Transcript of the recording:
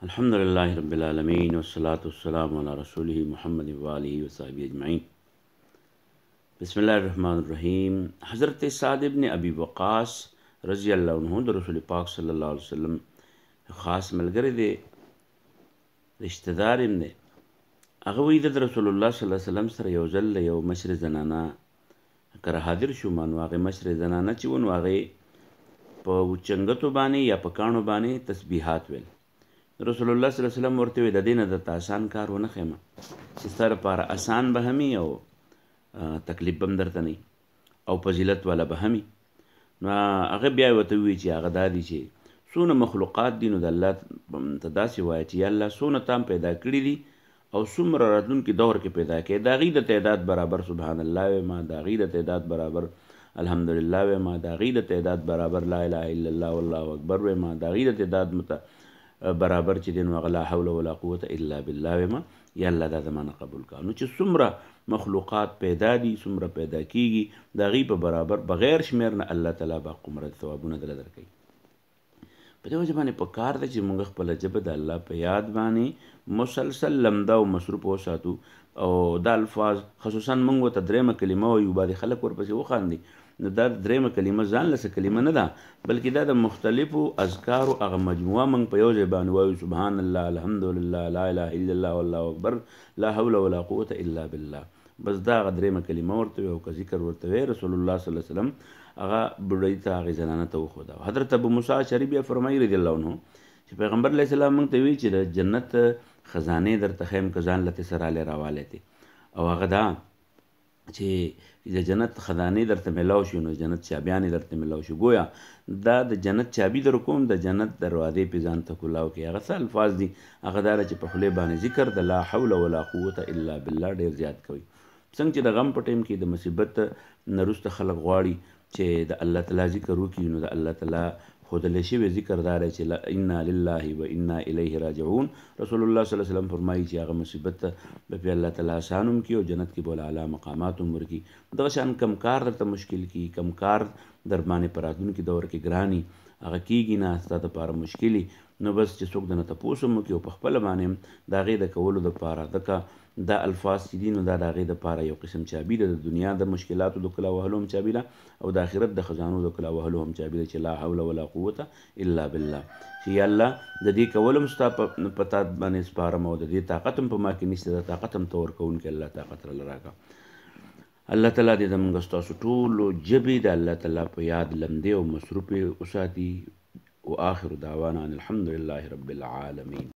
الحمد لله رب العالمين والصلاة والسلام على رسوله محمد وآله وصحبه أجمعين. بسم الله الرحمن الرحیم. حضرت سعد ابن ابی وقاص رضی الله عنه د رسول پاک صلی الله علیه وسلم خاص ملګری دی، رشتہ دار هم دی. هغه وی د رسول الله صلی الله علیه وسلم سره یو ځل یو مشر زنانه کره حاضر شو. مانو هغه مشر زنانه چې ون هغه په چنګتو باندې یا په کانو باندې تسبیحات ویل. رسول الله صلی الله علیه وسلم ورته د دینه د آسان کار ونه خېمه چې ستاره لپاره آسان به همي او تکلیف هم درته نه او فضیلت والا به همي. نو هغه بیا ورته وی چې هغه دادی چې څونه مخلوقات دي، نو د الله ته داسې وایي چې یا الله څونه تام پیدا کړي دي او څومره راتلونکي دور کې پیدا کړي، د هغې د تعداد برابر سبحان الله ویما، د هغې د تعداد برابر الحمدلله ویما، د هغې د تعداد برابر لا اله الا الله والله اکبر ویما، د هغې د تعداد برابر چې دی نو هغه لا حول ولا قوة الا بالله ویما، یا الله دا زمانه قبول کا. نو چې څومره مخلوقات پیدا دي، څومره پیدا کیږي، د هغې په برابر بغیر شمیر نه الله تعالی با قمره ثوابونه دله درکوي. په دې وجه باندې په کار ده چې موږ خپله ژبه د الله په یاد باندې مسلسل لمده او مصروف وساتو. او دا الفاظ خصوصا موږ ورته درېیمه کلمه وایو، بعضې خلک ورپسې وخاندي. نو دا درېیمه کلمه ځان له څه کلمه نه ده، بلکې دا د مختلفو اذکارو هغه مجموعه موږ په یو ځای باندې وایو. سبحان الله، الحمدلله، لا اله الا الله، والله اکبر، لا حول ولا قوة الا بالله. بس دا هغه درېیمه کلمه ورته وي او که ذکر ورته وی. رسول الله صلی الله علیه وسلم هغه بوډۍ ته هغې زنانه ته وښوده. حضرت ابو موسی اشعري بیا فرمایي رضی الله عنه چې پیغمبر علیه السلام موږ ته وی چې د جنت خزانې درته ښیم که ځان له سرالی راوالی دی، او هغه دا چې د جنت خزانې درته میلاو شي نو جنت چابیانې درته میلاو شي. گویا دا د جنت چابي در کوم، د جنت دروازې پې ځان ته کولاو کې. هغه څه الفاظ دي، هغه دا چې په خولې باندې ذکر د لا حول ولا قوة الا بالله ډېر زیات کوي. څنګه چې د غم په ټایم کې د مصیبت نه وروسته خلک غواړي چې د الله تعالی ذکر وکړي، نو د الله تعالی ښودلی شوی ذکر دا دی چې انا لله و انا الیه راجعون. رسول الله صلی الله علیه وسلم فرمایي چې هغه مصیبت به پې الله تعالی آسان هم کړي او جنت کې به له اعلی مقامات هم ورکړي. دغه شان کم کار درته مشکل کړي، کم کار در باندې په راتلونکي دور کې ګراني هغه کېږي نه، ستا دپاره مشکلي، نو بس چې څوک درنه تپوس هم وکړي او په خپله باندې هم د هغې د کولو دپاره ځکه دا الفاظ چې دي نو دا د هغې دپاره یو قسم چابي ده، د دنیا د مشکلاتو د کلا وهلو هم چابي ده او د آخرت د خزانو د کلا وهلو هم چابي ده چې لا حول ولا قوة الا بالله. چې یا الله د دې کول هم ستا په تا باندې سپارم او د دې طاقت هم په ما کې نشته، د طاقت هم ته ورکوونکی الله طاقت راله راکړه. الله تعالی دې زموږ ستاسو ټولو ژبې د الله تعالی په یاد لمدې او مصروفې وساتي. و آخر دعوانا ان الحمد لله رب العالمین.